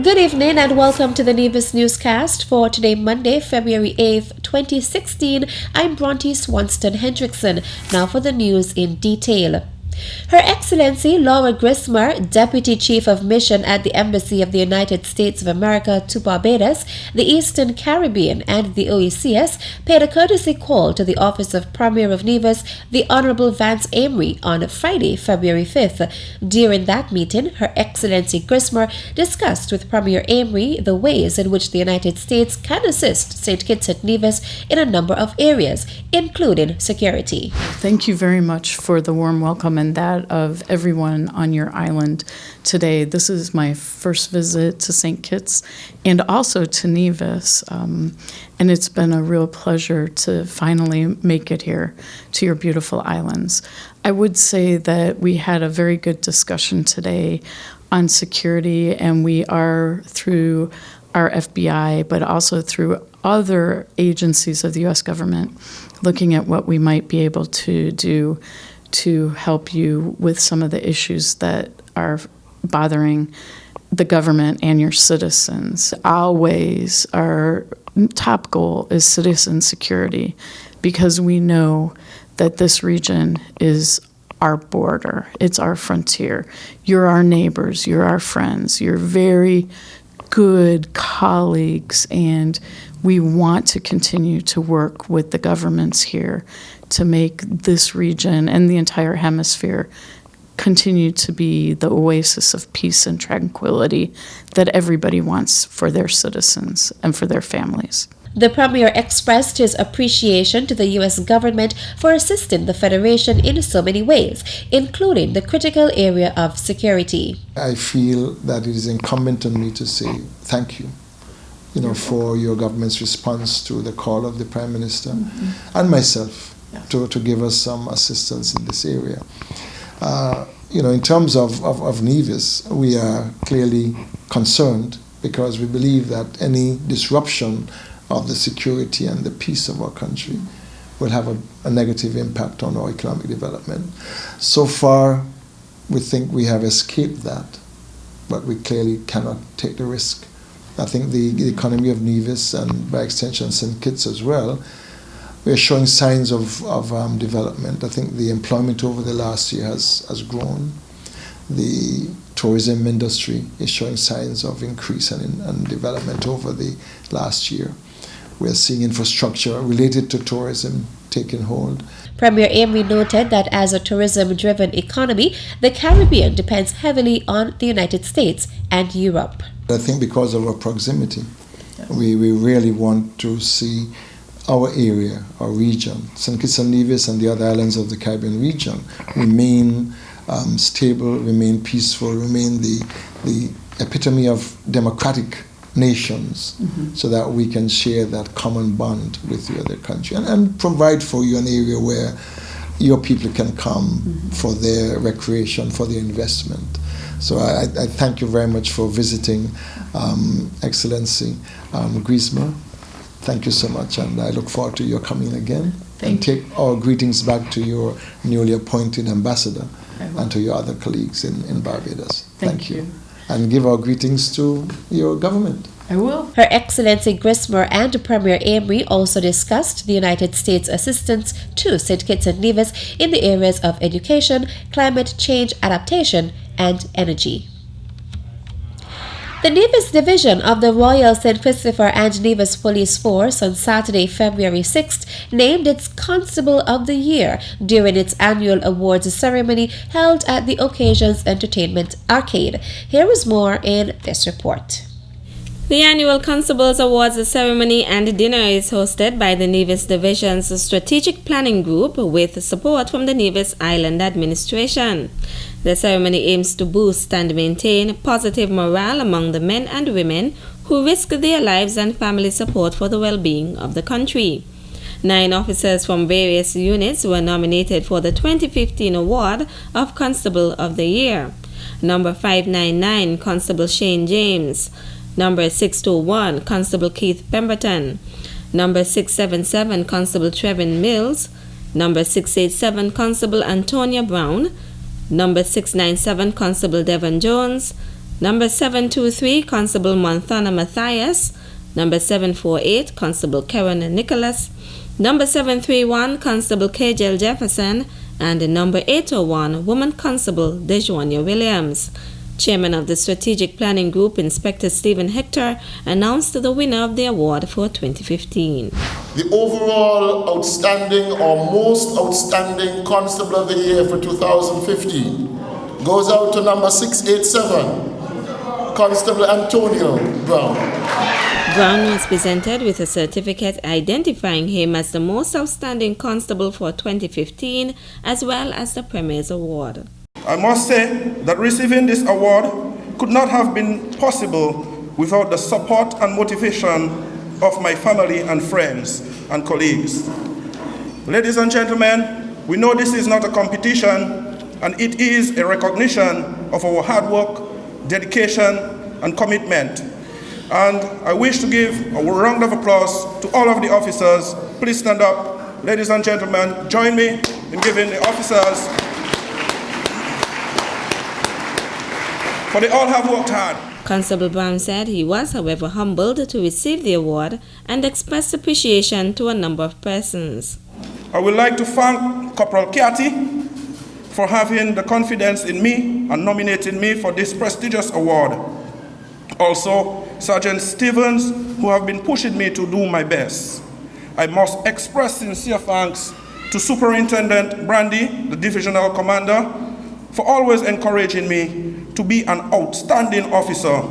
Good evening and welcome to the Nevis Newscast for today, Monday, February 8th, 2016. I'm Bronte Swanston Hendrickson. Now for the news in detail. Her Excellency Laura Grismer, Deputy Chief of Mission at the Embassy of the United States of America to Barbados, the Eastern Caribbean, and the OECS, paid a courtesy call to the Office of Premier of Nevis, the Honorable Vance Amory, on Friday, February 5th. During that meeting, Her Excellency Grismer discussed with Premier Amory the ways in which the United States can assist St. Kitts and Nevis in a number of areas, including security. Thank you very much for the warm welcome and that of everyone on your island today. This is my first visit to St. Kitts and also to Nevis, and it's been a real pleasure to finally make it here to your beautiful islands. I would say that we had a very good discussion today on security, and we are, through our FBI, but also through other agencies of the U.S. government, looking at what we might be able to do to help you with some of the issues that are bothering the government and your citizens. Always, our top goal is citizen security, because we know that this region is our border. It's our frontier. You're our neighbors. You're our friends. You're very good colleagues, and we want to continue to work with the governments here to make this region and the entire hemisphere continue to be the oasis of peace and tranquility that everybody wants for their citizens and for their families. The Premier expressed his appreciation to the U.S. government for assisting the Federation in so many ways, including the critical area of security. I feel that it is incumbent on me to say thank you, for your government's response to the call of the Prime Minister and myself to give us some assistance in this area. In terms of Nevis, we are clearly concerned because we believe that any disruption of the security and the peace of our country will have a negative impact on our economic development. So far, we think we have escaped that, but we clearly cannot take the risk. I think the economy of Nevis, and by extension St. Kitts as well, we're showing signs of development. I think the employment over the last year has grown. The tourism industry is showing signs of increase and development over the last year. We're seeing infrastructure related to tourism taking hold. Premier Amory noted that as a tourism-driven economy, the Caribbean depends heavily on the United States and Europe. I think because of our proximity, we really want to see our area, our region, St. Kitts and Nevis and the other islands of the Caribbean region, remain stable, remain peaceful, remain the epitome of democratic nations, so that we can share that common bond with the other country and provide for you an area where your people can come for their recreation, for their investment. So I thank you very much for visiting, Excellency Grismer. Thank you so much, and I look forward to your coming again. Take our greetings back to your newly appointed ambassador and to your other colleagues in Barbados. Thank you. And give our greetings to your government. I will. Her Excellency Grismer and Premier Amory also discussed the United States assistance to St. Kitts and Nevis in the areas of education, climate change adaptation, and energy. The Nevis Division of the Royal St. Christopher and Nevis Police Force on Saturday, February 6th, named its Constable of the Year during its annual awards ceremony held at the Occasions Entertainment Arcade. Here is more in this report. The annual Constables Awards ceremony and dinner is hosted by the Nevis Division's Strategic Planning Group with support from the Nevis Island Administration. The ceremony aims to boost and maintain positive morale among the men and women who risk their lives and family support for the well-being of the country. 9 officers from various units were nominated for the 2015 award of Constable of the Year. Number 599, Constable Shane James. Number 621, Constable Keith Pemberton. Number 677, Constable Trevin Mills. Number 687, Constable Antonia Brown. Number 697, Constable Devon Jones. Number 723, Constable Monthana Matthias. Number 748, Constable Karen Nicholas. Number 731, Constable Kajel Jefferson. And number 801, Woman Constable Dejuania Williams. Chairman of the Strategic Planning Group, Inspector Stephen Hector, announced the winner of the award for 2015. The overall outstanding or most outstanding Constable of the Year for 2015 goes out to number 687, Constable Antonio Brown. Brown was presented with a certificate identifying him as the most outstanding constable for 2015, as well as the Premier's Award. I must say that receiving this award could not have been possible without the support and motivation of my family and friends and colleagues. Ladies and gentlemen, we know this is not a competition, and it is a recognition of our hard work, dedication, and commitment. And I wish to give a round of applause to all of the officers. Please stand up. Ladies and gentlemen, join me in giving the officers, for they all have worked hard. Constable Brown said he was, however, humbled to receive the award and expressed appreciation to a number of persons. I would like to thank Corporal Kiati for having the confidence in me and nominating me for this prestigious award. Also, Sergeant Stevens, who have been pushing me to do my best. I must express sincere thanks to Superintendent Brandy, the Divisional Commander, for always encouraging me to be an outstanding officer,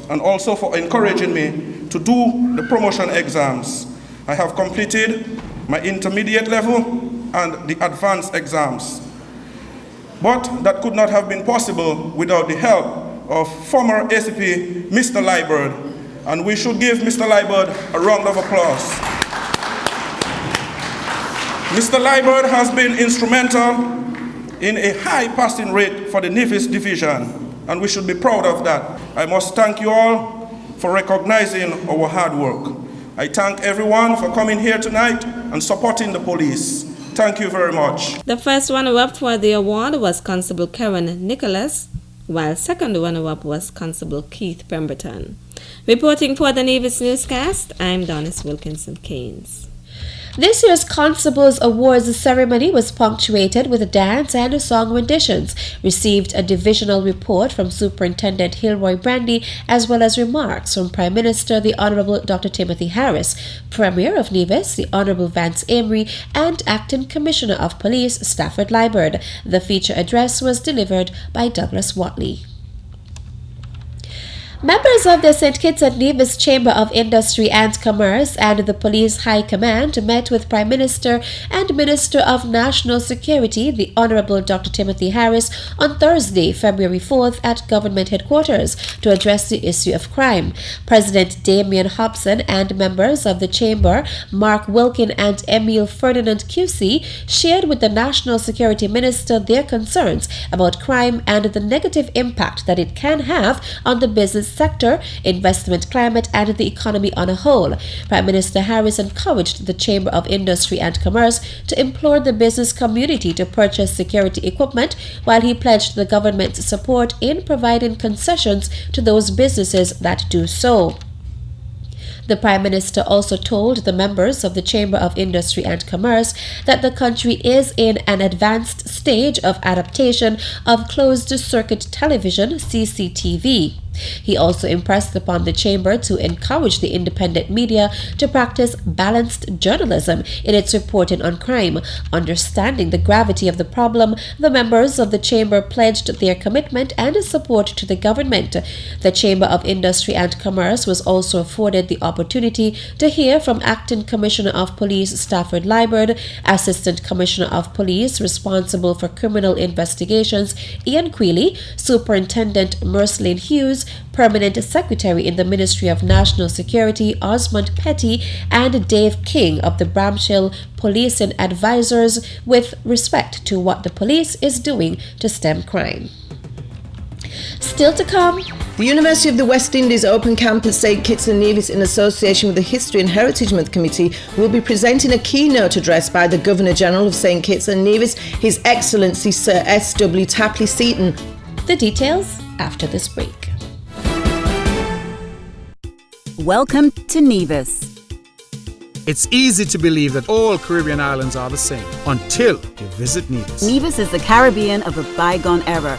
and also for encouraging me to do the promotion exams. I have completed my intermediate level and the advanced exams. But that could not have been possible without the help of former ACP, Mr. Liebert, and we should give Mr. Liebert a round of applause. Mr. Liebert has been instrumental in a high passing rate for the Nevis Division, and we should be proud of that. I must thank you all for recognizing our hard work. I thank everyone for coming here tonight and supporting the police. Thank you very much. The first runner-up for the award was Constable Karen Nicholas, while second runner-up was Constable Keith Pemberton. Reporting for the Nevis Newscast, I'm Donis Wilkinson Keynes. This year's Constables Awards ceremony was punctuated with dance and song renditions, received a divisional report from Superintendent Hilroy Brandy, as well as remarks from Prime Minister the Honourable Dr. Timothy Harris, Premier of Nevis the Honourable Vance Amory, and Acting Commissioner of Police Stafford Liebert. The feature address was delivered by Douglas Watley. Members of the St. Kitts and Nevis Chamber of Industry and Commerce and the Police High Command met with Prime Minister and Minister of National Security, the Honourable Dr. Timothy Harris, on Thursday, February 4th at Government Headquarters to address the issue of crime. President Damien Hobson and members of the Chamber, Mark Wilkin and Emile Ferdinand QC, shared with the National Security Minister their concerns about crime and the negative impact that it can have on the business sector, investment climate, and the economy on a whole. Prime Minister Harris encouraged the Chamber of Industry and Commerce to implore the business community to purchase security equipment, while he pledged the government's support in providing concessions to those businesses that do so. The Prime Minister also told the members of the Chamber of Industry and Commerce that the country is in an advanced stage of adaptation of closed-circuit television, CCTV. He also impressed upon the Chamber to encourage the independent media to practice balanced journalism in its reporting on crime. Understanding the gravity of the problem, the members of the Chamber pledged their commitment and support to the government. The Chamber of Industry and Commerce was also afforded the opportunity to hear from Acting Commissioner of Police Stafford Liebert, Assistant Commissioner of Police responsible for criminal investigations Ian Quealy, Superintendent Merceline Hughes, Permanent Secretary in the Ministry of National Security Osmond Petty, and Dave King of the Bramshill Policing Advisors with respect to what the police is doing to stem crime. Still to come, the University of the West Indies Open Campus St. Kitts and Nevis, in association with the History and Heritage Month Committee, will be presenting a keynote address by the Governor-General of St. Kitts and Nevis, His Excellency Sir S.W. Tapley Seaton. The details after this break. Welcome to Nevis. It's easy to believe that all Caribbean islands are the same until you visit Nevis. Nevis is the Caribbean of a bygone era.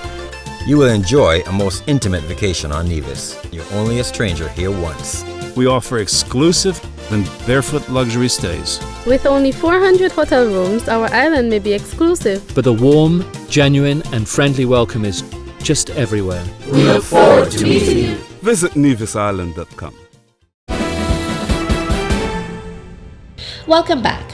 You will enjoy a most intimate vacation on Nevis. You're only a stranger here once. We offer exclusive and barefoot luxury stays. With only 400 hotel rooms, our island may be exclusive. But the warm, genuine and friendly welcome is just everywhere. We look forward to meeting you. Visit nevisisland.com. Welcome back.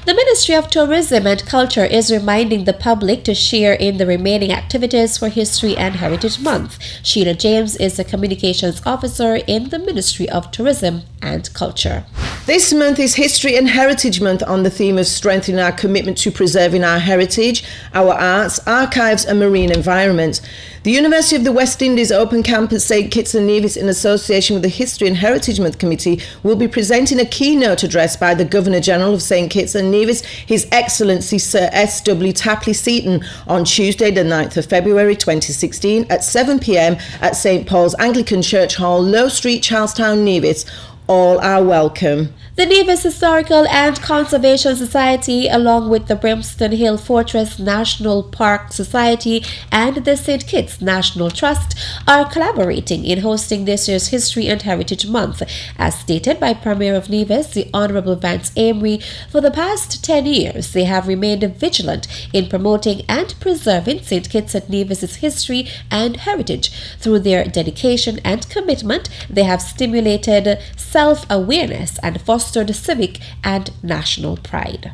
The Ministry of Tourism and Culture is reminding the public to share in the remaining activities for History and Heritage Month. Sheila James is the Communications Officer in the Ministry of Tourism and Culture. This month is History and Heritage Month on the theme of strengthening our commitment to preserving our heritage, our arts, archives and marine environment. The University of the West Indies Open Campus St Kitts and Nevis, in association with the History and Heritage Month Committee, will be presenting a keynote address by the Governor-General of St Kitts and Nevis, His Excellency Sir S.W. Tapley Seaton, on Tuesday the 9th of February 2016 at 7 p.m. at St Paul's Anglican Church Hall, Low Street, Charlestown, Nevis. All are welcome. The Nevis Historical and Conservation Society, along with the Brimstone Hill Fortress National Park Society and the St. Kitts National Trust, are collaborating in hosting this year's History and Heritage Month. As stated by Premier of Nevis, the Honourable Vance Amory, for the past 10 years they have remained vigilant in promoting and preserving St. Kitts and Nevis's history and heritage. Through their dedication and commitment, they have stimulated self-awareness and fostered civic and national pride.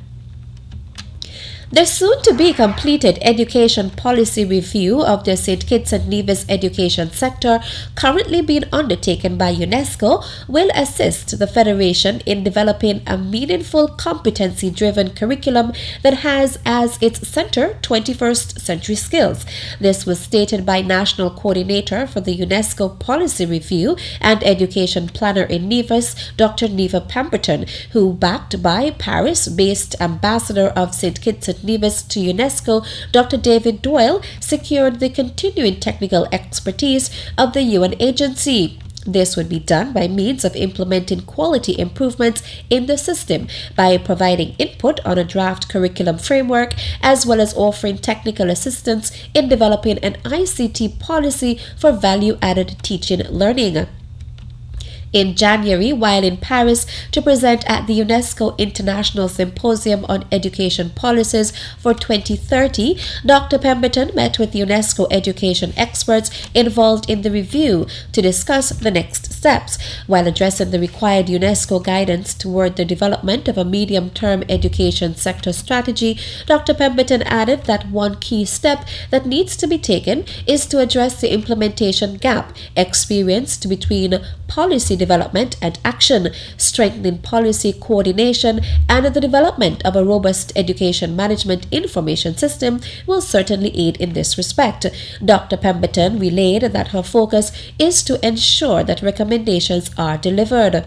The soon-to-be-completed education policy review of the St. Kitts and Nevis education sector, currently being undertaken by UNESCO, will assist the Federation in developing a meaningful, competency-driven curriculum that has as its center 21st century skills. This was stated by National Coordinator for the UNESCO Policy Review and Education Planner in Nevis, Dr. Neva Pemberton, who, backed by Paris-based Ambassador of St. Kitts and Nevis to UNESCO, Dr. David Doyle, secured the continuing technical expertise of the UN agency. This would be done by means of implementing quality improvements in the system by providing input on a draft curriculum framework, as well as offering technical assistance in developing an ICT policy for value-added teaching learning. In January, while in Paris to present at the UNESCO International Symposium on Education Policies for 2030, Dr. Pemberton met with UNESCO education experts involved in the review to discuss the next steps. While addressing the required UNESCO guidance toward the development of a medium-term education sector strategy, Dr. Pemberton added that one key step that needs to be taken is to address the implementation gap experienced between policy development and action, strengthening policy coordination, and the development of a robust education management information system will certainly aid in this respect. Dr. Pemberton relayed that her focus is to ensure that recommendations are delivered.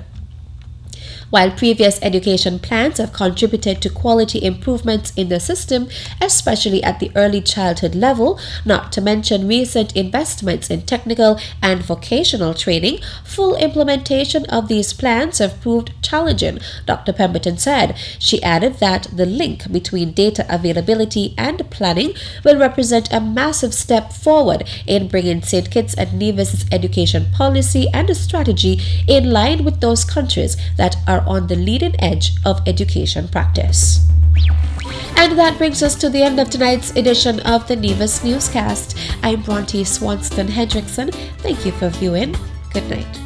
While previous education plans have contributed to quality improvements in the system, especially at the early childhood level, not to mention recent investments in technical and vocational training, full implementation of these plans have proved challenging, Dr. Pemberton said. She added that the link between data availability and planning will represent a massive step forward in bringing St. Kitts and Nevis's education policy and strategy in line with those countries that are on the leading edge of education practice. And that brings us to the end of tonight's edition of the Nevis Newscast. I'm Bronte Swanston Hendrickson. Thank you for viewing. Good night.